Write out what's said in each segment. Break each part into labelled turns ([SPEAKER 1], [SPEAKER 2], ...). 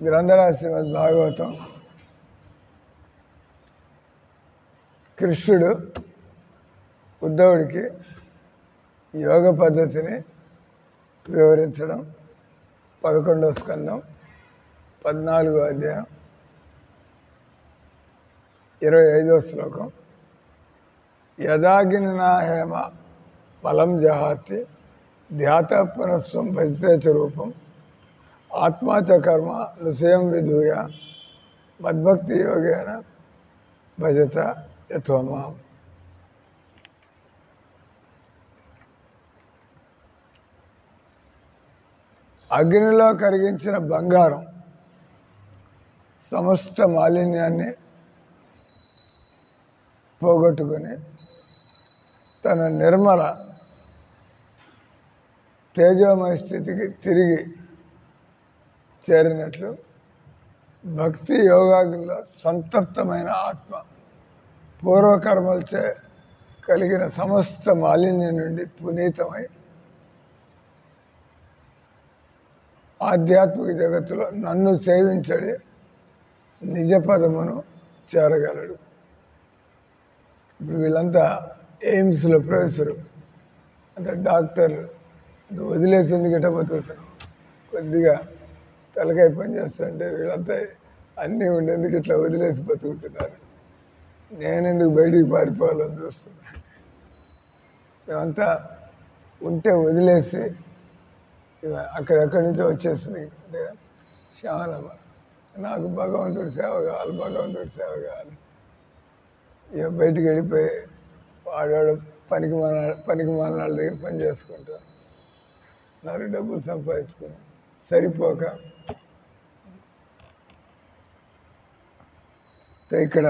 [SPEAKER 1] గ్రంథరాజు శ్రీమద్ భాగవతం. కృష్ణుడు ఉద్ధవుడికి యోగ పద్ధతిని వివరించడం. 11వ స్కందం 14వ అధ్యాయం 25వ శ్లోకం. యదాగ్నినా హేమ ఫలం జహాతి ధ్యాత పునఃస్వం భజతే చ రూపం ఆత్మా చ కర్మ నిశ్చయం విధూయ మద్భక్తి యోగేన భజత యథోమాం. అగ్నిలో కరిగించిన బంగారం సమస్త మాలిన్యాన్ని పోగొట్టుకుని తన నిర్మల తేజోమయ స్థితికి తిరిగి చేరినట్లు భక్తి యోగాగ్నిలో సంతప్తమైన ఆత్మ పూర్వకర్మలచే కలిగిన సమస్త మాలిన్యం నుండి పునీతమై ఆధ్యాత్మిక జగత్తులో నన్ను సేవించడి నిజ పదమును చేరగలడు. ఇప్పుడు వీళ్ళంతా ఎయిమ్స్లో ప్రొఫెసరు, అంత డాక్టర్లు, అంత వదిలేసింది గిట్ట బతుకుతున్నాం. కొద్దిగా తలకాయ పని చేస్తుంటే వీళ్ళంతా అన్నీ ఉండేందుకు ఇట్లా వదిలేసి బతుకుతున్నారు. నేనెందుకు బయటికి పారిపోవాలని చూస్తున్నాను. మేమంతా ఉంటే వదిలేసి అక్కడెక్కడి నుంచో వచ్చేస్తుంది. శ్యామలమ్మ, నాకు భగవంతుడి సేవ కావాలి, భగవంతుడి సేవ కావాలి. ఇక బయటికి వెళ్ళిపోయి వాడాడు పనికి మానాళ్ళ దగ్గర పని చేసుకుంటా, నాకు డబ్బులు సంపాదించుకుని సరిపోక ఇక్కడ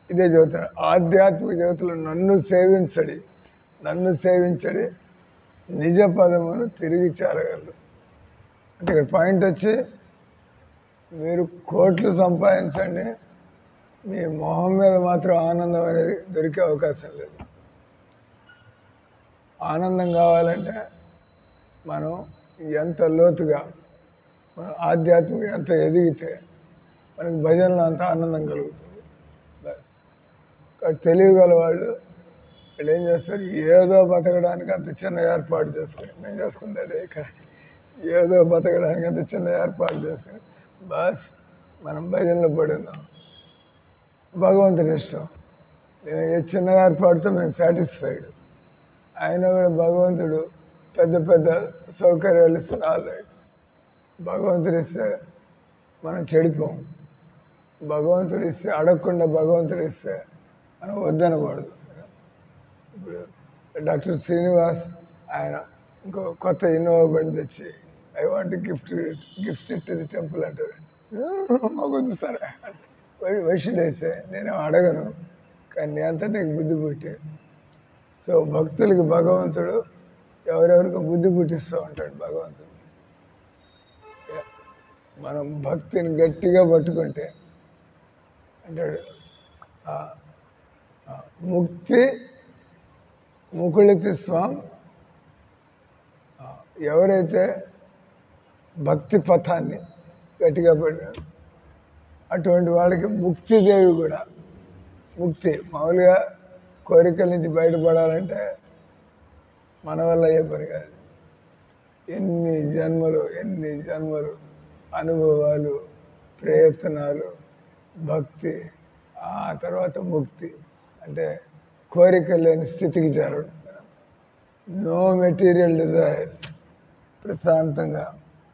[SPEAKER 1] ఇదే చదువుతున్నాడు. ఆధ్యాత్మిక జగత్తులో నన్ను సేవించడి నిజ పదమును తిరిగి చేరగలరు. అంటే ఇక్కడ పాయింట్ వచ్చి, మీరు కోట్లు సంపాదించండి, మీ మొహం మీద మాత్రం ఆనందం అనేది దొరికే అవకాశం లేదు. ఆనందం కావాలంటే మనం ఎంత లోతుగా, మనం ఆధ్యాత్మిక ఎంత ఎదిగితే మనకి భజనలో అంత ఆనందం కలుగుతుంది. తెలియగల వాళ్ళు ఏం చేస్తారు, ఏదో బతకడానికి అంత చిన్న ఏర్పాటు చేసుకుని, మేము చేసుకుందండి ఇక్కడ, ఏదో బతకడానికి అంత చిన్న ఏర్పాటు చేసుకుని బస్ మనం భజనలో పడున్నాం. భగవంతుని ఇష్టం, మేము ఏ చిన్న ఏర్పాటుతో మేము సాటిస్ఫైడ్. ఆయన కూడా భగవంతుడు పెద్ద పెద్ద సౌకర్యాలు ఇస్తున్న ఆల్రెడీ. భగవంతుడు ఇస్తే మనం చెడిపోం. భగవంతుడు ఇస్తే అడగకుండా భగవంతుడు ఇస్తే మనం వద్దనకూడదు. ఇప్పుడు డాక్టర్ శ్రీనివాస్ ఆయన ఇంకో కొత్త ఇన్నోవా బండి తెచ్చి I want gift it to the temple అంటారు. మాకొద్దు సరే వైషుడేస్తే నేను అడగను, కానీ నేను అంతా నీకు బుద్ధి పుట్టి. సో భక్తులకి భగవంతుడు ఎవరెవరికి బుద్ధి పుట్టిస్తూ ఉంటాడు. భగవంతుడు మనం భక్తిని గట్టిగా పట్టుకుంటే అంటాడు, ముక్తి ముకుళితి స్వాం. ఎవరైతే భక్తి పథాన్ని గట్టిగా పడినాడు అటువంటి వాళ్ళకి ముక్తిదేవి కూడా, ముక్తి మామూలుగా కోరికల నుంచి బయటపడాలంటే మన వల్ల అయ్యే పని కాదు. ఎన్ని జన్మలు అనుభవాలు, ప్రయత్నాలు, భక్తి, ఆ తర్వాత ముక్తి అంటే కోరిక లేని స్థితికి చేరడం. నో మెటీరియల్ డిజైర్స్, ప్రశాంతంగా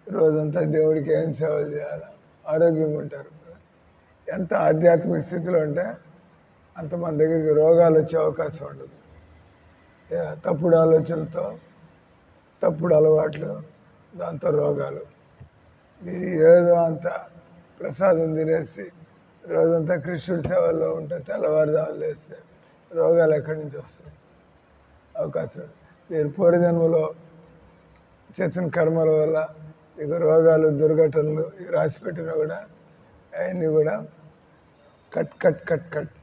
[SPEAKER 1] రోజంతా దేవుడికి ఏం సేవలు చేయాలి, ఆరోగ్యంగా ఉంటారు. ఎంత ఆధ్యాత్మిక స్థితిలో ఉంటే అంత మన దగ్గరికి రోగాలు వచ్చే అవకాశం ఉండదు. తప్పుడు ఆలోచనలతో, తప్పుడు అలవాట్లు, దాంతో రోగాలు. మీరు ఏదో అంత ప్రసాదం తినేసి రోజంతా కృష్ణుడి సేవల్లో ఉంటే తెల్లవారుజాములు వేస్తే రోగాలు ఎక్కడి నుంచి వస్తాయి? అవకాశం. మీరు పూర్వజన్మలో చేసిన కర్మల వల్ల మీకు రోగాలు, దుర్ఘటనలు ఇవి రాసిపెట్టినా కూడా అవన్నీ కూడా కట్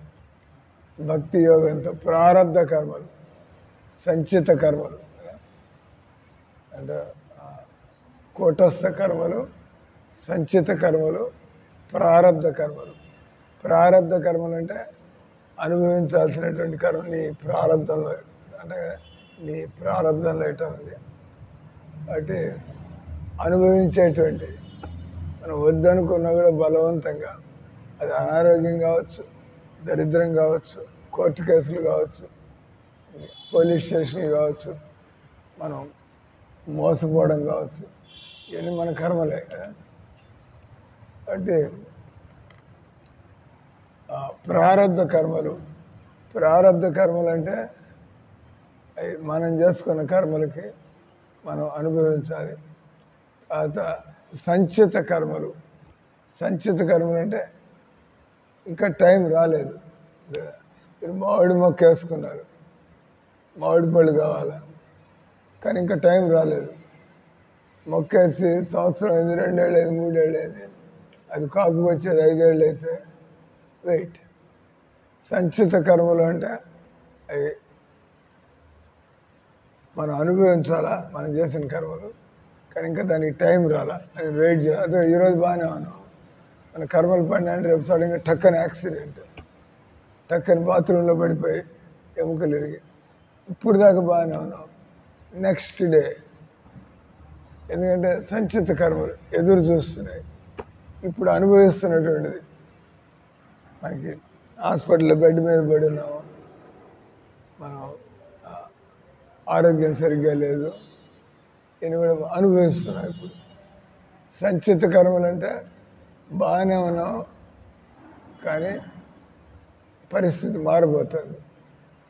[SPEAKER 1] భక్తి యోగంతో ప్రారంధ కర్మలు, సంచిత కర్మలు అంటే కూటస్థ కర్మలు, సంచిత కర్మలు, ప్రారబ్ధ కర్మలు. ప్రారబ్ధ కర్మలు అంటే అనుభవించాల్సినటువంటి కర్మ నీ ప్రారంభంలో, అంటే నీ ప్రారంభంలో ఎట్లా ఉంది అంటే అనుభవించేటువంటి, మనం వద్దనుకున్నా కూడా బలవంతంగా, అది అనారోగ్యం కావచ్చు, దరిద్రం కావచ్చు, కోర్టు కేసులు కావచ్చు, పోలీస్ స్టేషన్లు కావచ్చు, మనం మోసపోవడం కావచ్చు, ఇవన్నీ మన కర్మలే కదా. అంటే ప్రారబ్ధ కర్మలు. ప్రారబ్ధ కర్మలు అంటే మనం చేసుకున్న కర్మలకి మనం అనుభవించాలి. తర్వాత సంచిత కర్మలు. సంచిత కర్మలు అంటే ఇంకా టైం రాలేదు, మీరు మామిడి మొక్క వేసుకున్నారు, మామిడి పళ్ళు కావాలి, కానీ ఇంకా టైం రాలేదు. మొక్క వేసి సంవత్సరం అయింది, 2 ఏళ్ళు అయింది, 3 ఏళ్ళు అయింది, అది కాపుకి వచ్చేది 5 ఏళ్ళు అయితే వెయిట్. సంచిత కర్మలు అంటే అవి మనం అనుభవించాలా, మనం చేసిన కర్మలు, కానీ ఇంకా దానికి టైం రాలా, అది వెయిట్ చేయాలి. అదే ఈరోజు బాగానే ఉన్నాం, మన కర్మలు పడినా అంటే రేపు సడన్గా టక్కని యాక్సిడెంట్, టక్కని బాత్రూంలో పడిపోయి ఎముకలు ఇరిగి, ఇప్పుడు దాకా బాగానే ఉన్నాం, నెక్స్ట్ డే. ఎందుకంటే సంచిత కర్మలు ఎదురు చూస్తున్నాయి, ఇప్పుడు అనుభవిస్తున్నటువంటిది. మనకి హాస్పిటల్లో బెడ్ మీద పడి ఉన్నాము, మనం ఆరోగ్యం సరిగ్గా లేదు, నేను కూడా అనుభవిస్తున్నాం ఇప్పుడు. సంచిత కర్మలు అంటే బాగానే ఉన్నాం, కానీ పరిస్థితి మారిపోతుంది.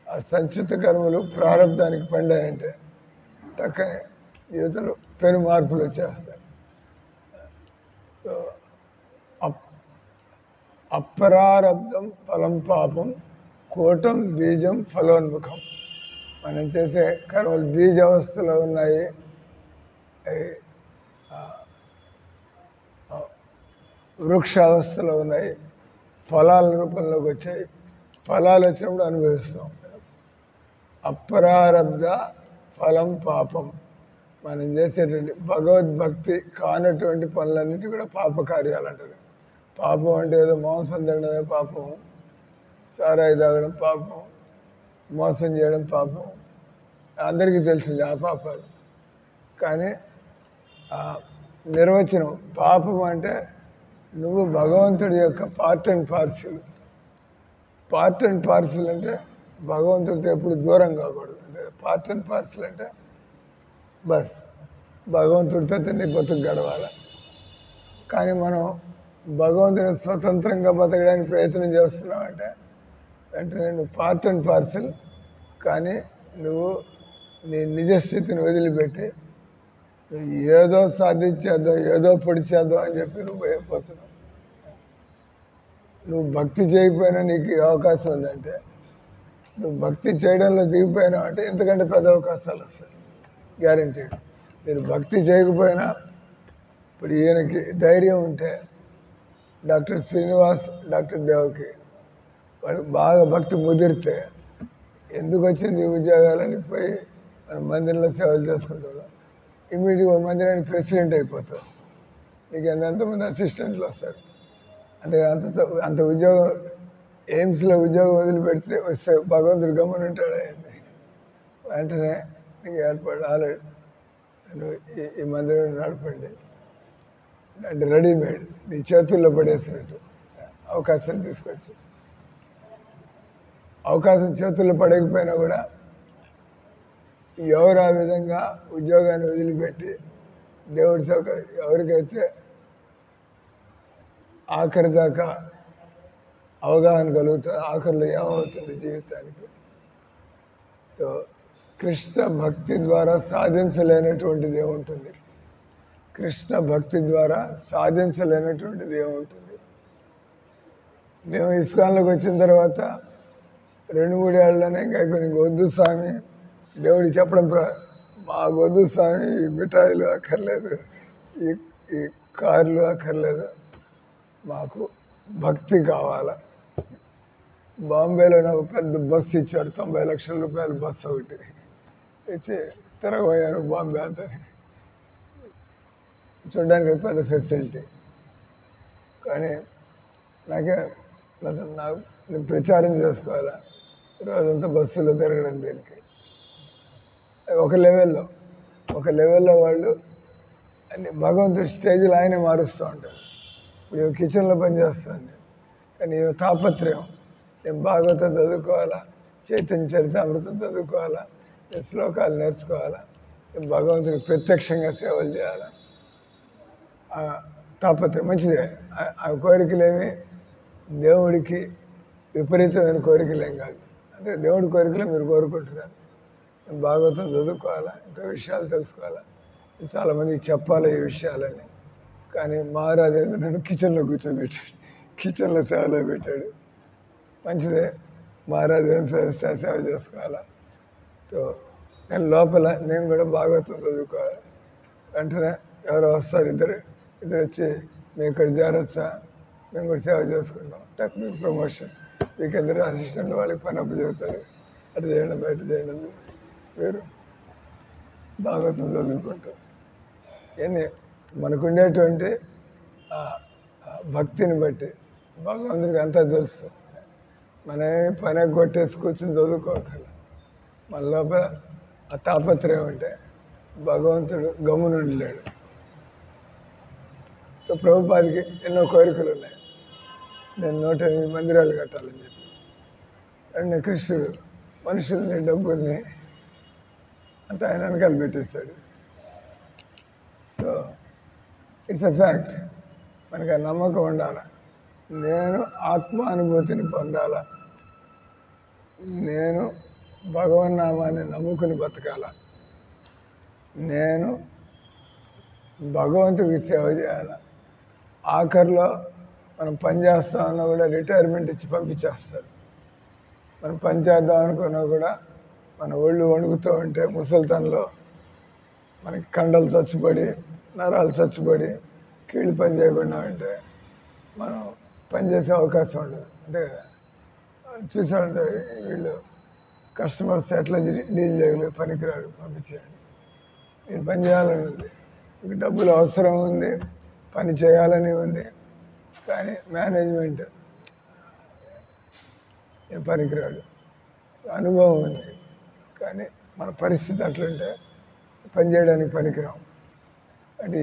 [SPEAKER 1] ఆ సంచిత కర్మలు ప్రారంభానికి పండాయంటే టక్కనే జీవితంలో పెను మార్పులు వచ్చేస్తాయి. అప్రారబ్ధం ఫలం పాపం, కూటం బీజం ఫలోన్ముఖం. మనం చేసే కర్మలు బీజ అవస్థలో ఉన్నాయి, వృక్ష అవస్థలో ఉన్నాయి, ఫలాల రూపంలోకి వచ్చాయి. ఫలాలు వచ్చినప్పుడు అనుభవిస్తాం. అప్రారబ్ధ ఫలం పాపం. మనం చేసేటువంటి భగవద్భక్తి కానటువంటి పనులన్నిటి కూడా పాపకార్యాలు అంటారు. పాపం అంటే ఏదో మాంసం తినడమే పాపం, సారాయి తాగడం పాపం, మోసం చేయడం పాపం, అందరికీ తెలిసింది ఆ పాపాలు. కానీ నిర్వచనం పాపం అంటే నువ్వు భగవంతుడి యొక్క part and parcel. Part and parcel అంటే భగవంతుడితో ఎప్పుడు దూరం కాకూడదు. అంటే పార్ట్ అండ్ పార్సిల్ అంటే బస్ భగవంతుడితో నీ బతుకు గడవాలి. కానీ మనం భగవంతుని స్వతంత్రంగా బతకడానికి ప్రయత్నం చేస్తున్నావు అంటే వెంటనే నువ్వు పార్ట్ అండ్ పార్సిల్. కానీ నువ్వు నీ నిజస్థితిని వదిలిపెట్టి ఏదో సాధించేద్దాం, ఏదో పొడిచేద్దాం అని చెప్పి నువ్వు అయిపోతున్నావు. నువ్వు భక్తి చేయకపోయినా నీకు అవకాశం ఉందంటే, నువ్వు భక్తి చేయడంలో దిగిపోయినావు అంటే ఇంతకంటే పెద్ద అవకాశాలు వస్తాయి గ్యారంటీడ్. మీరు భక్తి చేయకపోయినా, ఇప్పుడు ఈయనకి ధైర్యం ఉంటే డాక్టర్ శ్రీనివాస్, డాక్టర్ దేవకి వాళ్ళు బాగా భక్తి ముదిరితే ఎందుకు వచ్చింది ఉద్యోగాలని పోయి మన మందిరంలో సేవలు చేసుకుంటారు. ఇమీడియట్గా మందిరానికి ప్రెసిడెంట్ అయిపోతావు. నీకు ఎంతమంది అసిస్టెంట్లు వస్తారు. అంటే అంత ఉద్యోగం, ఎయిమ్స్లో ఉద్యోగం వదిలిపెడితే వస్తే భగవంతుడు గమ్మున ఉంటాడు. అయింది వెంటనే నీకు ఏర్పాటు ఆల్రెడీ ఈ మందిరం నడపండి అంటే రెడీమేడ్ నీ చేతుల్లో పడేసినట్టు అవకాశం తీసుకొచ్చి, అవకాశం చేతుల్లో పడకపోయినా కూడా ఎవరు ఆ విధంగా ఉద్యోగాన్ని వదిలిపెట్టి దేవుడితో ఎవరికైతే ఆఖరి దాకా అవగాహన కలుగుతుంది, ఆఖరిలో ఏమవుతుంది జీవితానికి, సో కృష్ణ భక్తి ద్వారా సాధించలేనటువంటిది ఏముంటుంది, కృష్ణ భక్తి ద్వారా సాధించలేనటువంటిది ఏముంటుంది. మేము ఇస్కాన్లోకి వచ్చిన తర్వాత 2-3 ఏళ్ళలోనే ఇంకా అయిపోయింది. వద్దు స్వామి, దేవుడికి చెప్పడం మాకు వద్దు స్వామి, ఈ మిఠాయిలు అక్కర్లేదు, ఈ కార్లు అక్కర్లేదు, మాకు భక్తి కావాలా. బాంబేలో నాకు పెద్ద బస్సు ఇచ్చారు, 90 లక్షల రూపాయల బస్సు ఒకటి ఇచ్చి తిరగబోయాను బాంబే అంతా. చూడడానికి పెద్ద ఫెసిలిటీ. కానీ నాకే నాకు నేను ప్రచారం చేసుకోవాలా, రోజంతా బస్సులో తిరగడం దీనికి. ఒక లెవెల్లో వాళ్ళు అన్ని భగవంతుడి స్టేజ్లో ఆయనే మారుస్తూ ఉంటారు. ఇప్పుడు కిచెన్లో పనిచేస్తాను, కానీ తాపత్రయం నేను భాగవతం చదువుకోవాలా, చైతన్య చరితామృతం చదువుకోవాలా, శ్లోకాలు నేర్చుకోవాలా, భగవంతుడికి ప్రత్యక్షంగా సేవలు చేయాలా. తాపత్రయం మంచిదే. ఆ కోరికలేమి దేవుడికి విపరీతమైన కోరికలేం కాదు. అంటే దేవుడి కోరికలు మీరు కోరుకుంటున్నారు. భాగవతం చదువుకోవాలా, ఇంకా విషయాలు తెలుసుకోవాలా, చాలామందికి చెప్పాలి ఈ విషయాలని. కానీ మహారాజు నన్ను కిచెన్లో కూర్చోబెట్టాడు, కిచెన్లో సేవలో పెట్టాడు. మంచిదే, మహారాజు ఏం సేవ చేసుకోవాలా. సో నేను లోపల నేను కూడా భాగవతం చదువుకోవాలి. వెంటనే ఎవరో వస్తారు, ఇద్దరు వచ్చి మేము ఇక్కడ చేరొచ్చా, మేము కూడా సేవ చేసుకుంటాం, టెక్నిక్ ప్రమోషన్, మీకెందరూ అసిస్టెంట్ వాళ్ళకి పని అప్పు చెబుతారు, అటు చేయండి బయట చేయండి, మీరు భాగవతం చదువుకుంటాం. ఇవన్నీ మనకు ఉండేటువంటి భక్తిని బట్టి భగవంతుడికి అంతా తెలుసు. మనమే పని కొట్టేసి కూర్చొని చదువుకోగల, మన లోపల ఆ తాపత్రయం ఉంటే భగవంతుడు గమ్మునుండి లేడు. సో ప్రభుపాదికి ఎన్నో కోరికలు ఉన్నాయి. నేను 108 మందిరాలు కట్టాలని చెప్పి, అండ్ కృష్ణుడు మనుషుల్ని డబ్బుల్ని అంత ఆయన వెనకాల పెట్టేస్తాడు. So it's a fact. మనకు ఆ నమ్మకం ఉండాలి. నేను ఆత్మానుభూతిని పొందాలా, నేను భగవన్నామాన్ని నమ్ముకుని బతకాల, నేను భగవంతుడికి సేవ చేయాలి. ఆఖరిలో మనం పని చేస్తామన్నా కూడా రిటైర్మెంట్ ఇచ్చి పంపించేస్తారు. మనం పని చేద్దాం అనుకున్నా కూడా మన ఒళ్ళు వణుకుతూ ఉంటే ముసలితనంలో మనకి కండలు చచ్చుబడి, నరాలు చచ్చుబడి, కీళ్ళు పని చేయకుండా ఉంటే మనం పనిచేసే అవకాశం ఉండదు. అంతే కదా. చూసామంటే వీళ్ళు కస్టమర్స్ ఎట్లా డీల్ చేయగలరు, పనికిరారు, పంపించేయండి. మీరు పని చేయాలని ఉంది, మీకు డబ్బులు అవసరం ఉంది, పని చేయాలని ఉంది, కానీ మేనేజ్మెంట్ పనికిరాడు. అనుభవం ఉంది కానీ మన పరిస్థితి అట్లుంటే పని చేయడానికి పనికిరాం. అంటే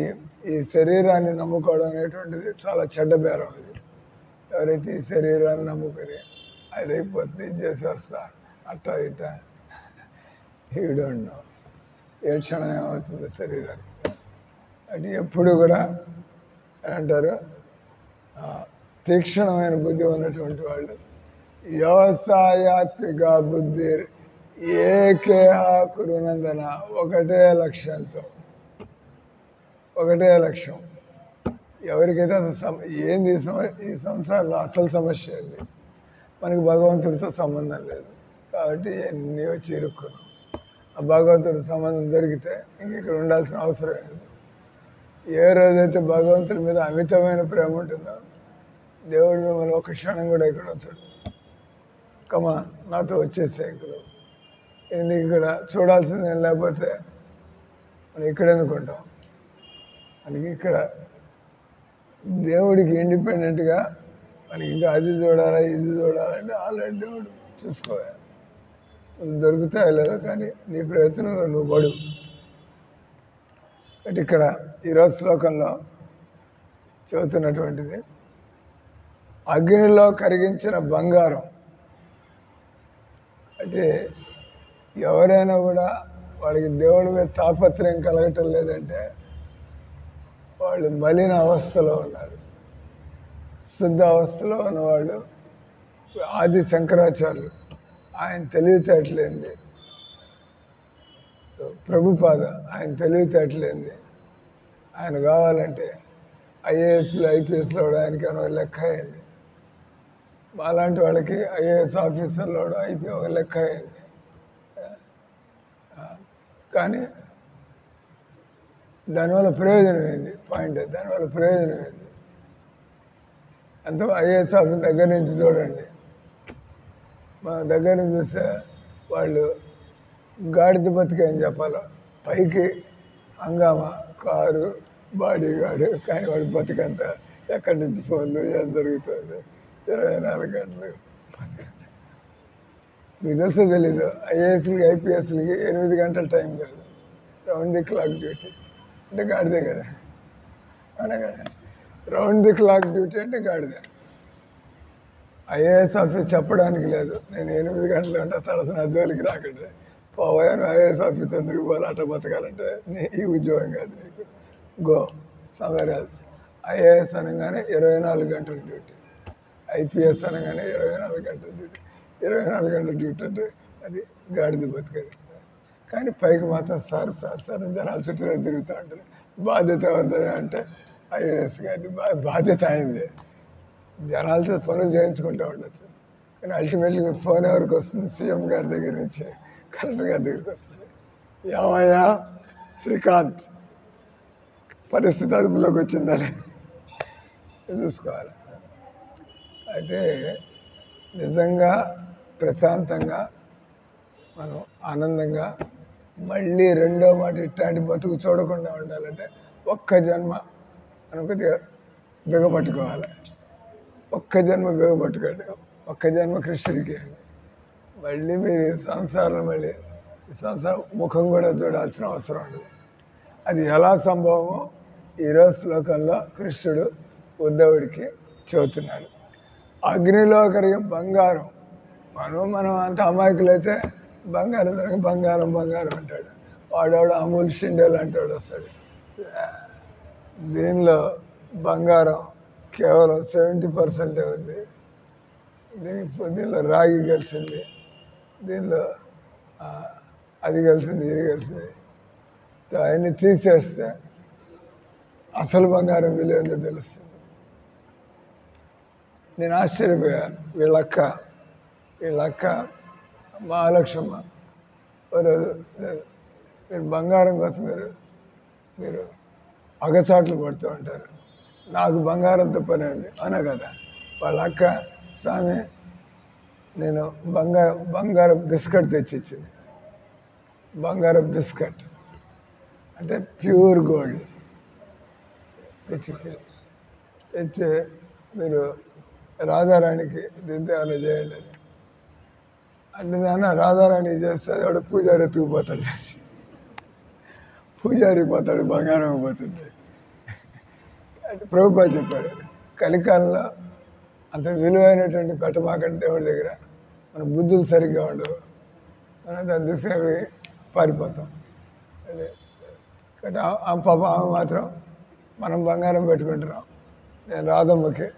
[SPEAKER 1] ఈ శరీరాన్ని నమ్ముకోవడం అనేటువంటిది చాలా చెడ్డ బేరం. అది ఎవరైతే ఈ శరీరాన్ని నమ్ముకొని అది అయిపోతుంది, ఇది చేసేస్తా, అట్టా ఇట్టా, యూ డోంట్ నో ఏ క్షణం ఏమవుతుంది శరీరానికి. అంటే ఎప్పుడు కూడా అంటారు, తీక్షణమైన బుద్ధి ఉన్నటువంటి వాళ్ళు వ్యవసాయాత్మిక బుద్ధి ఏకేహ కురునందన, ఒకటే లక్ష్యంతో, ఒకటే లక్ష్యం. ఎవరికైతే అసలు ఏంది ఈ సంసారంలో అసలు సమస్య ఏంది, మనకి భగవంతుడితో సంబంధం లేదు కాబట్టి ఎన్ని వచ్చి ఇరుక్కున్నాం. ఆ భగవంతుడి సంబంధం దొరికితే ఇంక ఇక్కడ ఉండాల్సిన అవసరం ఏంది. ఏ రోజైతే భగవంతుడి మీద అమితమైన ప్రేమ ఉంటుందో దేవుడు మిమ్మల్ని ఒక క్షణం కూడా ఇక్కడ వచ్చాడు. కమా నాతో వచ్చేసే, ఇక్కడ నీకు ఇక్కడ చూడాల్సిందే, లేకపోతే మనం ఇక్కడ ఎందుకుంటాం. మనకి ఇక్కడ దేవుడికి ఇండిపెండెంట్గా మనకి ఇంకా అది చూడాలా ఇది చూడాలంటే ఆల్రెడీ దేవుడు చూసుకోవాలి. నువ్వు దొరుకుతాయో లేదో కానీ నీ ప్రయత్నంలో నువ్వు పడు. అంటే ఇక్కడ ఈరోజు శ్లోకంలో చెబుతున్నటువంటిది, అగ్నిలో కరిగించిన బంగారం. అంటే ఎవరైనా కూడా వాళ్ళకి దేవుడి మీద తాపత్రయం కలగటం లేదంటే వాళ్ళు మలిన అవస్థలో ఉన్నారు. శుద్ధ అవస్థలో ఉన్నవాళ్ళు ఆది శంకరాచార్యులు, ఆయన తెలివితేటలేంది, ప్రభుపాద ఆయన తెలివితేటలేంది, ఆయన కావాలంటే ఐఏఎస్లో ఐపీఎస్లో ఆయనకి ఏమో లెక్క అయింది. అలాంటి వాళ్ళకి ఐఏఎస్ ఆఫీసర్లో ఐపీ ఒక లెక్క అయింది. కానీ దానివల్ల ప్రయోజనం ఏంది, పాయింట్ దానివల్ల ప్రయోజనం ఏంది. అంత ఐఏఎస్ ఆఫీస్ దగ్గర నుంచి చూడండి, మా దగ్గర నుంచి చూస్తే వాళ్ళు గాడిద బతికేం చెప్పాలో, పైకి హంగామా, కారు, బాడీ గార్డు, కానీ వాడు బతికంత ఎక్కడి నుంచి ఫోన్లు ఏం జరుగుతుంది 24 గంటలు. మీకు తెలుసో తెలీదు, ఐఏఎస్లకి ఐపీఎస్లకి 8 గంటల టైం కాదు, రౌండ్ ది క్లాక్ డ్యూటీ. అంటే గాడిదే కదా, అనగా రౌండ్ ది క్లాక్ డ్యూటీ అంటే గాడిదే. ఐఏఎస్ ఆఫీస్ చెప్పడానికి లేదు, నేను 8 గంటలు అంటే తర్వాత నా జోలికి రాకండి, పోయాను ఐఏఎస్ ఆఫీస్ అందరికి పోవాలి, అట్ట బతకాలంటే ఈ ఉద్యోగం కాదు నీకు, గో సమ్వేర్ ఎల్స్. ఐఏఎస్ అనగానే 24 గంటల డ్యూటీ, ఐపీఎస్ అనగానే 24 గంటల డ్యూటీ. 24 గంటల డ్యూటీ అంటే అది గాడిద బతికేది. కానీ పైకి మాత్రం సార్ సార్ సార్ జనాలు చుట్టూ తిరుగుతూ ఉంటారు. బాధ్యత ఎవరిది అంటే ఐఏఎస్ గారి బాధ్యత అయింది, జనాలతో పనులు చేయించుకుంటూ ఉండొచ్చు. కానీ అల్టిమేట్లీ ఫోన్ ఎవరికి వస్తుంది? సీఎం గారి దగ్గర నుంచి కలెక్టర్ గారి దగ్గరికి వస్తుంది. ఏమయ్యా శ్రీకాంత్, పరిస్థితి అదుపులోకి వచ్చిందని చూసుకోవాలి. అయితే నిజంగా ప్రశాంతంగా మనం ఆనందంగా మళ్ళీ రెండో మాట ఇట్లాంటి బతుకు చూడకుండా ఉండాలంటే ఒక్క జన్మ మనం కొద్దిగా బిగపట్టుకోవాలి. ఒక్క జన్మ బిగపట్టుకోండి, ఒక్క జన్మ కృష్ణుడికి. మళ్ళీ మీరు సంసారం మళ్ళీ సంసారం ముఖం కూడా చూడాల్సిన అవసరం ఉండదు. అది ఎలా సంభవమో ఈరోజు శ్లోకంలో కృష్ణుడు ఉద్ధవుడికి చెబుతున్నాడు. అగ్నిలో కరిగే బంగారం, మనం అంత అమాయకులైతే బంగారం బంగారం బంగారం అంటాడు, వాడవాడు అమూల్ షిండేలు అంటాడు వస్తాడు. దీనిలో బంగారం కేవలం 70% ఉంది, దీనిలో రాగి కలిసింది, దీనిలో అది కలిసింది, ఇది కలిసింది. అవన్నీ తీసేస్తే అసలు బంగారం విలువ ఏందో తెలుస్తుంది. నేను ఆశ్చర్యపోయాను. వీళ్ళక్క మహాలక్ష్మ మీరు బంగారం కోసం మీరు అగచాట్లు పడుతూ ఉంటారు, నాకు బంగారంతో పని ఉంది అనా కదా. వాళ్ళ అక్క స్వామి నేను బంగారం బిస్కెట్ తెచ్చిచ్చింది. బంగారం బిస్కెట్ అంటే ప్యూర్ గోల్డ్ తెచ్చి మీరు రాధారాణికి దీంతో ఏమైనా చేయండి అని అంటే, నాన్న రాధారాణి చేస్తే వాడు పూజారి ఎత్తుకుపోతాడు, పూజారి పోతాడు, బంగారం పోతుంది అంటే ప్రభుపాద చెప్పాడు. కలికాలంలో అంత విలువైనటువంటి పెట్టమాకండి దేవుడి దగ్గర, మన బుద్ధులు సరిగ్గా ఉండవు, మనం దాన్ని తీసుకుని పారిపోతాం. కాబట్టి ఆ పాప ఆమె మాత్రం మనం బంగారం పెట్టుకుంటున్నాం, నేను రాధమ్మకి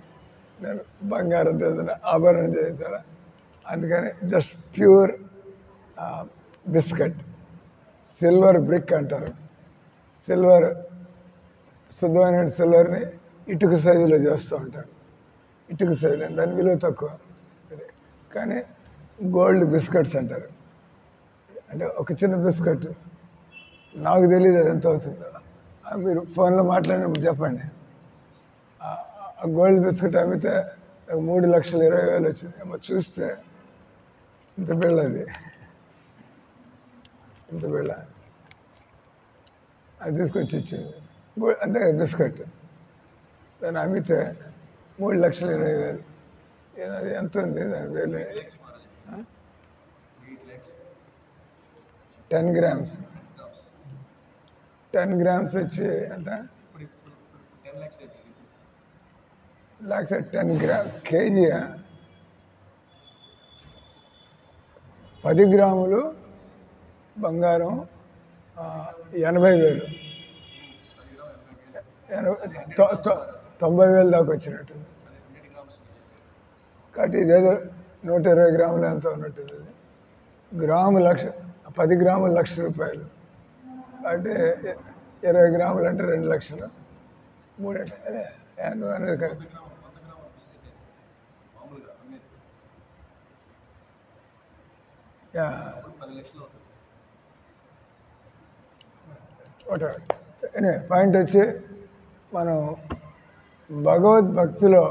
[SPEAKER 1] నేను బంగారం చేసిన ఆభరణం చేయించాలా, అందుకని just pure biscuit, silver brick అంటారు. సిల్వర్ శుద్ధమైన సిల్వర్ని ఇటుక సైజులో చేస్తూ ఉంటారు, ఇటుక సైజు దాని విలువ తక్కువ. కానీ గోల్డ్ బిస్కెట్స్ అంటారు. అంటే ఒక చిన్న బిస్కెట్ నాకు తెలియదు అది ఎంత అవుతుందో, మీరు ఫోన్లో మాట్లాడినప్పుడు చెప్పండి. ఆ గోల్డ్ బిస్కెట్ అమ్మితే 3,20,000 వచ్చింది. ఏమో చూస్తే ఇంత బిళ్ళది, ఇంత బిళ్ళ అది తీసుకొచ్చి ఇచ్చింది. అంతే బిస్కెట్ దాన్ని అమ్మితే 3,20,000. అది ఎంత ఉంది దాని వేలు? 10 grams. 10 grams వచ్చి ఎంత? లాక్స్ 10 grams కేజీయా? 10 గ్రాములు బంగారం 80,000, 90,000 దాకా వచ్చినట్టు. కాబట్టి ఇదేదో 120 గ్రాములు ఎంత ఉన్నట్టుంది. గ్రాము 10 గ్రాములు ₹1,00,000. అంటే 20 గ్రాములు అంటే 2 లక్షలు, 3 అదే నువ్వు అనేది కరెక్ట్. పాయింట్ వచ్చి మనం భగవద్భక్తిలో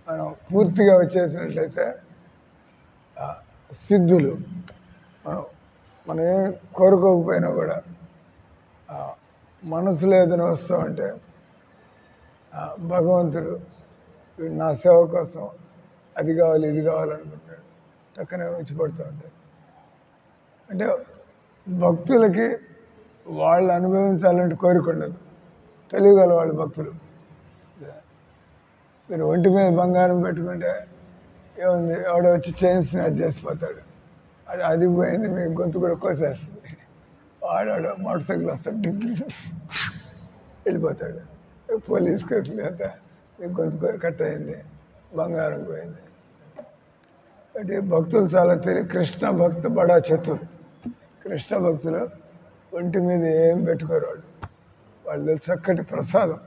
[SPEAKER 1] మనం పూర్తిగా వచ్చేసినట్లయితే సిద్ధులు మనం ఏమి కోరుకోకపోయినా కూడా మనసులో ఏదైనా వస్తూ ఉంటే భగవంతుడు వీడు నా సేవ కోసం అది కావాలి ఇది కావాలనుకుంటాడు, చక్కనే వచ్చి పడుతూ ఉంటాడు. అంటే భక్తులకి వాళ్ళు అనుభవించాలంటే కోరిక ఉండదు, తెలియగల వాళ్ళు భక్తులు. మీరు ఒంటి మీద బంగారం పెట్టుకుంటే ఏముంది, ఎవడో వచ్చి చైన్ స్నాచ్ చేసిపోతాడు, అది పోయింది, మీ గొంతు కూడా కోసేస్తుంది. వాడాడు మోటార్ సైకిల్ వస్తాడు, వెళ్ళిపోతాడు. పోలీస్ కేసులు అంతా మీ గొంతు కట్ అయింది, బంగారం పోయింది. అంటే భక్తులు చాలా కృష్ణ భక్త బడా చతుర్. కృష్ణ భక్తులు ఒంటి మీద ఏం పెట్టుకోరు, వాళ్ళు చక్కటి ప్రసాదం,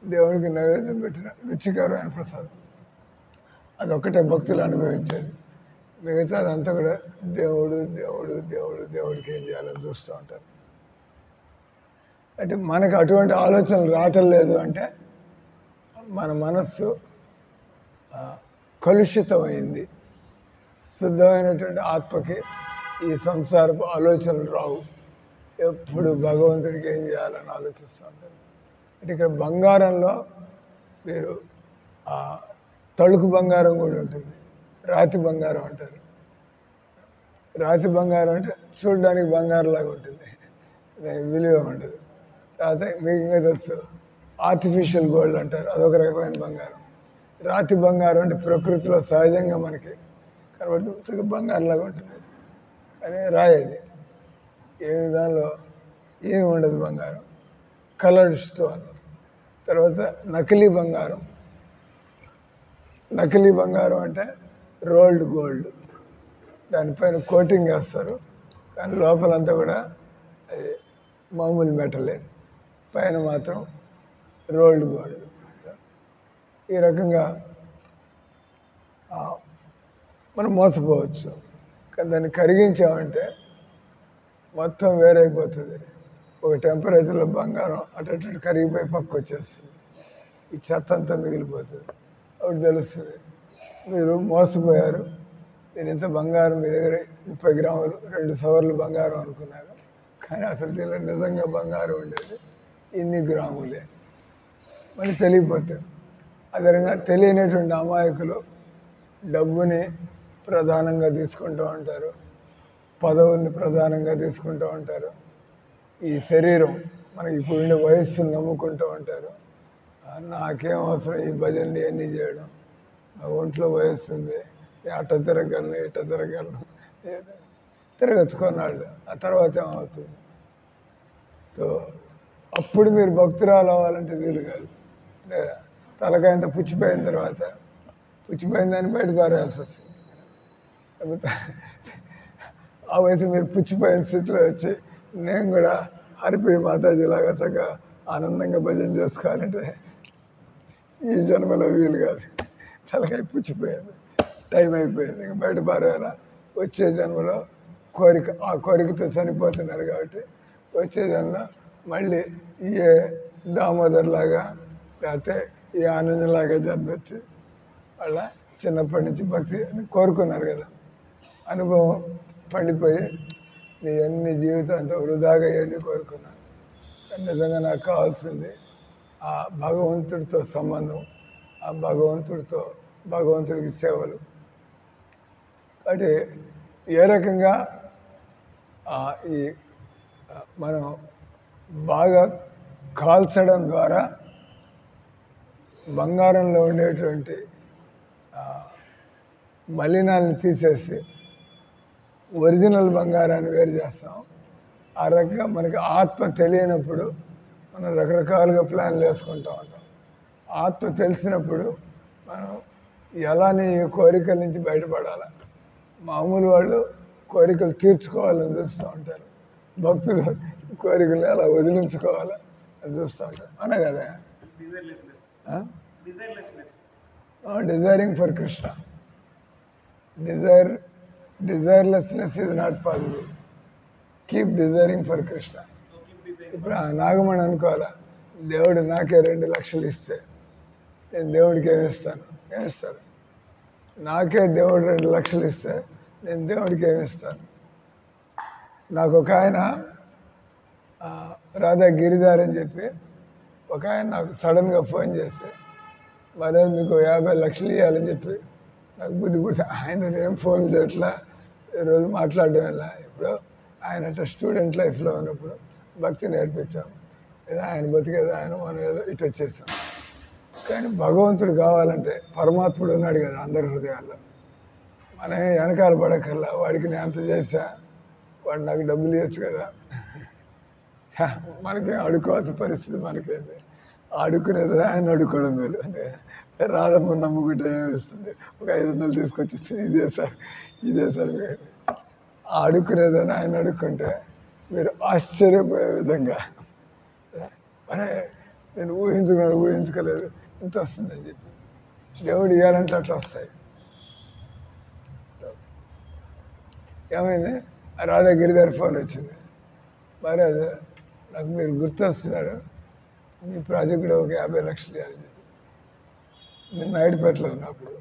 [SPEAKER 1] దేవుడికి నైవేద్యం పెట్టిన రుచికరమైన ప్రసాదం, అదొక్కటే భక్తులు అనుభవించేది. మిగతాదంతా కూడా దేవుడు దేవుడు దేవుడు దేవుడికి ఏం చేయాలని చూస్తూ ఉంటారు. అంటే మనకు అటువంటి ఆలోచనలు రావటం లేదు అంటే మన మనస్సు కలుషితమైంది. శుద్ధమైనటువంటి ఆత్మకి ఈ సంసారపు ఆలోచనలు రావు, ఎప్పుడు భగవంతుడికి ఏం చేయాలని ఆలోచిస్తూ ఉంటారు. అంటే ఇక్కడ బంగారంలో మీరు తళుకు బంగారం కూడా ఉంటుంది, రాతి బంగారం అంటారు. రాతి బంగారం అంటే చూడడానికి బంగారంలాగా ఉంటుంది, దానికి విలువ ఉండదు. తర్వాత మీకు ఇంకా తెలుసు ఆర్టిఫిషియల్ గోల్డ్ అంటారు, అదొక రకమైన బంగారం. రాతి బంగారం అంటే ప్రకృతిలో సహజంగా మనకి కనబడుతుంది, బంగారంలాగా ఉంటుంది, కానీ రాయేది ఏమి దానిలో ఏమి ఉండదు బంగారం. Coloured stone. తర్వాత నకిలీ బంగారం. నకిలీ బంగారం అంటే రోల్డ్ గోల్డ్, దానిపైన కోటింగ్ వేస్తారు, కానీ లోపలంతా కూడా అది మామూలు మెటలే, పైన మాత్రం రోల్డ్ గోల్డ్. ఈ రకంగా మనం మోసపోవచ్చు, కానీ దాన్ని కరిగించామంటే మొత్తం వేరైపోతుంది. ఒక టెంపరేచర్లో బంగారం అటు కరిగిపోయి పక్కకు వచ్చేస్తుంది, ఈ చెత్త అంతా మిగిలిపోతుంది. అప్పుడు తెలుస్తుంది మీరు మోసపోయారు, నేను ఇంత బంగారం మీ దగ్గర 30 గ్రాములు 2 సవర్లు బంగారం అనుకున్నాను, కానీ అసలు దీనిలో నిజంగా బంగారం ఉండేది ఇన్ని గ్రాములే మళ్ళీ తెలియపోతాడు. అదేవిధంగా తెలియనటువంటి అమాయకులు డబ్బుని ప్రధానంగా తీసుకుంటూ ఉంటారు, పదవుల్ని ప్రధానంగా తీసుకుంటూ ఉంటారు, ఈ శరీరం మనకి ఇప్పుడు వయస్సును నమ్ముకుంటూ ఉంటారు. నాకేం అవసరం ఈ భజనలు అన్నీ చేయడం, నా ఒంట్లో వయస్సు ఉంది, అట్ట తిరగలను ఇట్ట తిరగలను, తిరగచ్చుకున్నాళ్ళు. ఆ తర్వాత ఏమవుతుంది? సో అప్పుడు మీరు భక్తురాలు అవ్వాలంటే వీలు కాదు. తలకాయంత పుచ్చిపోయిన తర్వాత పుచ్చిపోయిన దాన్ని బయట పారేయాల్సి వస్తుంది. ఆ వయసు మీరు పుచ్చిపోయిన స్థితిలో వచ్చి నేను కూడా హరిప్రియ మాతాజీలాగా చక్కగా ఆనందంగా భజన చేసుకోవాలంటే ఈ జన్మలో వీలు కాదు. తలకాయ పుచ్చిపోయింది, టైం అయిపోయింది, ఇంకా బయట పారేయాల. వచ్చే జన్మలో ఆ కోరికతో చనిపోతున్నారు కాబట్టి వచ్చే జన్మ మళ్ళీ ఏ దామోదర్ లాగా లేకపోతే ఈ ఆనందంలాగా జన్మెత్తి వాళ్ళ చిన్నప్పటి నుంచి భక్తి కోరుకున్నారు కదా, అనుభవం పండిపోయి నీ అన్ని జీవితం అంతా వృధాగా ఏది కోరుకున్నాను. నిజంగా నాకు కావాల్సింది ఆ భగవంతుడితో సంబంధం, ఆ భగవంతుడికి సేవలు. అంటే ఏ రకంగా ఈ మనం బాగా కాల్చడం ద్వారా బంగారంలో ఉండేటువంటి మలినాలను తీసేసి ఒరిజినల్ బంగారాన్ని వేరు చేస్తాం. ఆ రకంగా మనకి ఆత్మ తెలియనప్పుడు మనం రకరకాలుగా ప్లాన్లు వేసుకుంటూ ఉంటాం. ఆత్మ తెలిసినప్పుడు మనం ఎలానే ఈ కోరికల నుంచి బయటపడాలి. మామూలు వాళ్ళు కోరికలు తీర్చుకోవాలని చూస్తూ ఉంటారు, భక్తులు కోరికలు ఎలా వదిలించుకోవాలా అని చూస్తూ ఉంటారు. అనే కదా desiring for Krishna. Desirelessness is not possible. Keep desiring for Krishna. ఇప్పుడు నాగమణి అనుకోవాలా, దేవుడు నాకే 2 లక్షలు ఇస్తే నేను దేవుడికి ఏమిస్తాను? నాకే దేవుడు 2 లక్షలు ఇస్తే నేను దేవుడికి ఏమిస్తాను? నాకు ఒక ఆయన రాధా గిరిధార్ అని చెప్పి ఒక ఆయన నాకు సడన్గా ఫోన్ చేస్తే మరి మీకు 50 లక్షలు ఇవ్వాలని చెప్పి నాకు బుద్ధి పుట్టి ఆయన ఏం ఫోన్ చేయట్లా ఈరోజు మాట్లాడడం వల్ల ఇప్పుడు ఆయన స్టూడెంట్ లైఫ్లో ఉన్నప్పుడు భక్తి నేర్పించాం ఏదో ఆయన బతికేదో ఆయన మనం ఏదో ఇటు వచ్చేసాం. కానీ భగవంతుడు కావాలంటే పరమాత్ముడు ఉన్నాడు కదా అందరి హృదయాల్లో. మనం వెనకాల పడకల్లా వాడికి నేను అంత చేసా వాడు నాకు డబ్బులు ఇవ్వచ్చు కదా, మనకేం అడుకోవాల్సిన పరిస్థితి మనకేంది. అడుక్కునేది ఆయన అడుక్కోవడం మేలు. అంటే రాధమ్మ నమ్ముకుంటే ఏమిస్తుంది, ఒక 500 తీసుకొచ్చి ఇదే సార్ అడుక్కునేదని ఆయన అడుక్కుంటే మీరు ఆశ్చర్యపోయే విధంగా మరే నేను ఊహించుకోలేదు ఇంత వస్తుందని చెప్పి దేవుడు ఇవ్వాలంటే అట్లా వస్తాయి. ఏమైంది రాధాగిరి గారి ఫోన్ వచ్చింది, మరి అదే నాకు మీరు గుర్తొస్తున్నారు, మీ ప్రాజెక్టులో ఒక 50 లక్షలు ఇవ్వాలని చెప్పి. నేను నాయుడుపేటలో ఉన్నప్పుడు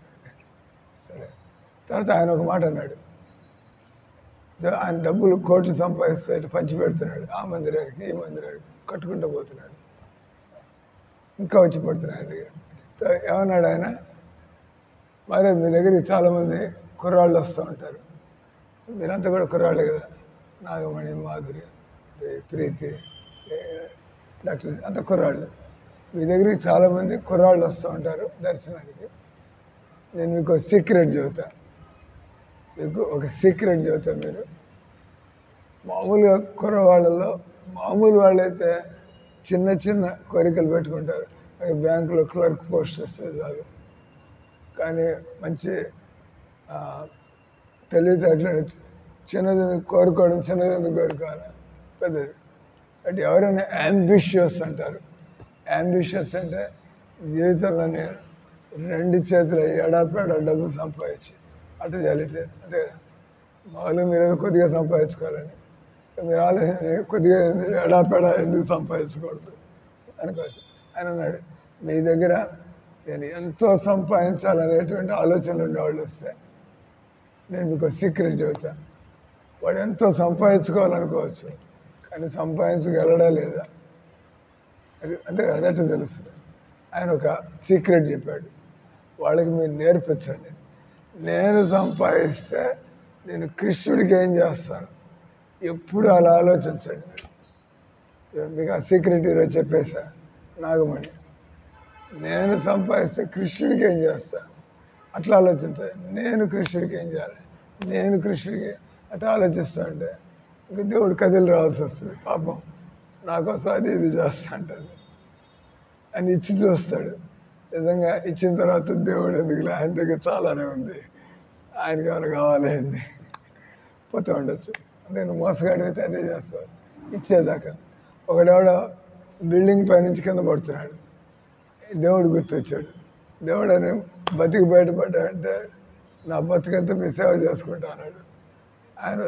[SPEAKER 1] సరే తర్వాత ఆయన ఒక మాట అన్నాడు, ఆయన డబ్బులు కోట్లు సంపాదిస్తే పంచి పెడుతున్నాడు, ఆ మందిరానికి ఈ మందిరానికి కట్టుకుంటూ పోతున్నాడు, ఇంకా వచ్చి పడుతున్నాడు ఆయన దగ్గర. ఏమన్నాడు ఆయన, మరి మీ దగ్గరికి చాలామంది కుర్రాళ్ళు వస్తూ ఉంటారు, మీరంతా కూడా కుర్రాళ్ళే కదా, నాగమణి, మాధురి, ప్రీతి, డాక్టర్ అంత కుర్రాళ్ళు, మీ దగ్గరికి చాలామంది కుర్రాళ్ళు వస్తూ ఉంటారు దర్శనానికి. నేను మీకు ఒక సీక్రెట్ చెబుతా, మీరు మామూలుగా కుర్రవాళ్ళలో మామూలు వాళ్ళైతే చిన్న చిన్న కోరికలు పెట్టుకుంటారు, బ్యాంకులో క్లర్క్ పోస్ట్ వస్తే చాలు. కానీ మంచి తెలివితేటలు చిన్నది కోరుకోవడం, చిన్నది కోరుకోవాలి, పెద్దది. అంటే ఎవరైనా యాంబిషియస్ అంటారు. యాంబిషియస్ అంటే జీవితంలో నేను 2 చేతులు ఎడాపెడా డబ్బులు సంపాదించి అటు జరిగితే అంటే మామూలుగా మీరు కొద్దిగా సంపాదించుకోవాలని మీరు ఆలోచన కొద్దిగా ఎడాపెడా ఎందుకు సంపాదించకూడదు అనుకోవచ్చు. ఆయన అన్నాడు, మీ దగ్గర నేను ఎంతో సంపాదించాలనేటువంటి ఆలోచనలు ఉండేవాళ్ళు వస్తే నేను మీకు సీక్రెట్ చెబుతా. వాడు ఎంతో సంపాదించుకోవాలనుకోవచ్చు, కానీ సంపాదించగలడా లేదా అది అంటే అదట తెలుస్తుంది. ఆయన ఒక సీక్రెట్ చెప్పాడు, వాళ్ళకి మీరు నేర్పించండి. నేను సంపాదిస్తే నేను కృష్ణుడికి ఏం చేస్తాను, ఎప్పుడు అలా ఆలోచించండి. మీకు ఆ సీక్రెట్ ఈరోజు చెప్పేసా, నాగమణి, నేను సంపాదిస్తే కృష్ణుడికి ఏం చేస్తాను అట్లా ఆలోచించాలి. నేను కృష్ణుడికి ఏం చేయాలి, నేను కృష్ణుడికి అట్లా ఆలోచిస్తా అంటే ఇంకా దేవుడు కథలు రావాల్సి వస్తుంది. పాపం నాకోసం అది ఇది చేస్తా అంటాడు అని ఇచ్చి చూస్తాడు. నిజంగా ఇచ్చిన తర్వాత దేవుడు ఎందుకులే, ఆయన దగ్గర చాలానే ఉంది, ఆయనకి ఏమైనా కావాలైంది పోతూ ఉండొచ్చు. నేను మోసగాడి అయితే అదే చేస్తాను ఇచ్చేదాకా. ఒకడెవడో బిల్డింగ్ పైనుంచి కింద పడుతున్నాడు, దేవుడు గుర్తొచ్చాడు. దేవుడు అని బతికి బయటపడ్డాడంటే నా బతికంతా మీ సేవ చేసుకుంటా అన్నాడు. ఆయన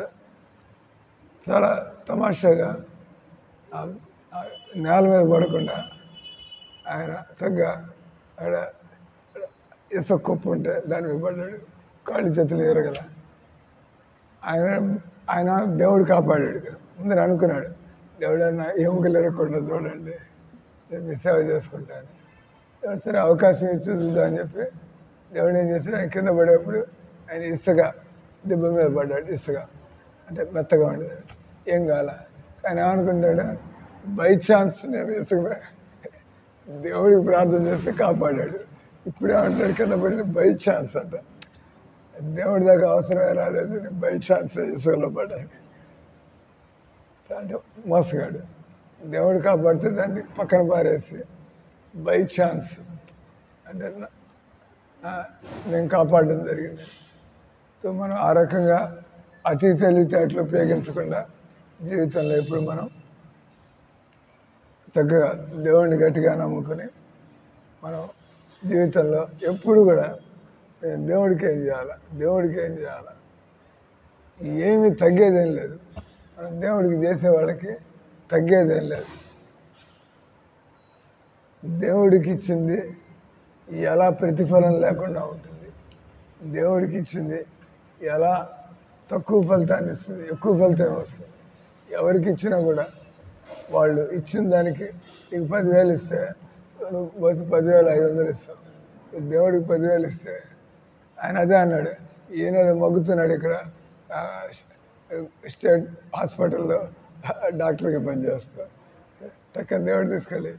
[SPEAKER 1] చాలా తమాషాగా నేల మీద పడకుండా ఆయన చక్కగా అక్కడ ఇసుక కుప్పు ఉంటే దాని మీద పడ్డాడు, కాళ్ళు చేతులు ఎరగల. ఆయన దేవుడు కాపాడాడు. ముందర అనుకున్నాడు, దేవుడన్నా ఎముకలు ఎరగకుండా చూడండి, నేను మీ సేవ చేసుకుంటాను. దేవుడు సరే అవకాశం ఇచ్చి చూద్దాం అని చెప్పి దేవుడు ఏం చేశాడు, ఆయన కింద పడేప్పుడు ఆయన ఇసుక దిబ్బ మీద పడ్డాడు. ఇసుక అంటే మెత్తగా ఉండేది, ఏం కాల. కానీ ఏమనుకుంటాడు, బై ఛాన్స్ నేను ఇసుక దేవుడికి ప్రార్థన చేస్తే కాపాడాడు. ఇప్పుడేమంటాడు, కింద పడింది బై ఛాన్స్ అంట. దేవుడి దాకా అవసరమే రాలేదు, నేను బై ఛాన్స్ ఇసుకలో పడ్డాను అంటే మోసగాడు. దేవుడు కాపాడితే దాన్ని పక్కన పారేసి బై ఛాన్స్ అంటే నేను కాపాడడం జరిగింది. సో మనం ఆ రకంగా అతి తెలివితేటలు ఉపయోగించకుండా జీవితంలో ఎప్పుడు మనం చక్కగా దేవుడిని గట్టిగా నమ్ముకొని మనం జీవితంలో ఎప్పుడు కూడా నేను దేవుడికి ఏం చేయాలా, ఏమీ తగ్గేదేం లేదు. మనం దేవుడికి చేసేవాళ్ళకి తగ్గేదేం లేదు. దేవుడికి ఇచ్చింది ఎలా ప్రతిఫలం లేకుండా ఉంటుంది, దేవుడికి ఇచ్చింది ఎలా తక్కువ ఫలితాన్ని ఇస్తుంది, ఎక్కువ ఫలితం వస్తుంది. ఎవరికి ఇచ్చినా కూడా వాళ్ళు ఇచ్చిన దానికి నీకు 10,000 ఇస్తే నువ్వు పోతే 10,500 ఇస్తావు. దేవుడికి 10,000 ఇస్తే ఆయన అదే అన్నాడు, ఈయన మగ్గుతున్నాడు ఇక్కడ స్టేట్ హాస్పిటల్లో డాక్టర్గా పనిచేస్తావు, టక్కన దేవుడు తీసుకెళ్ళి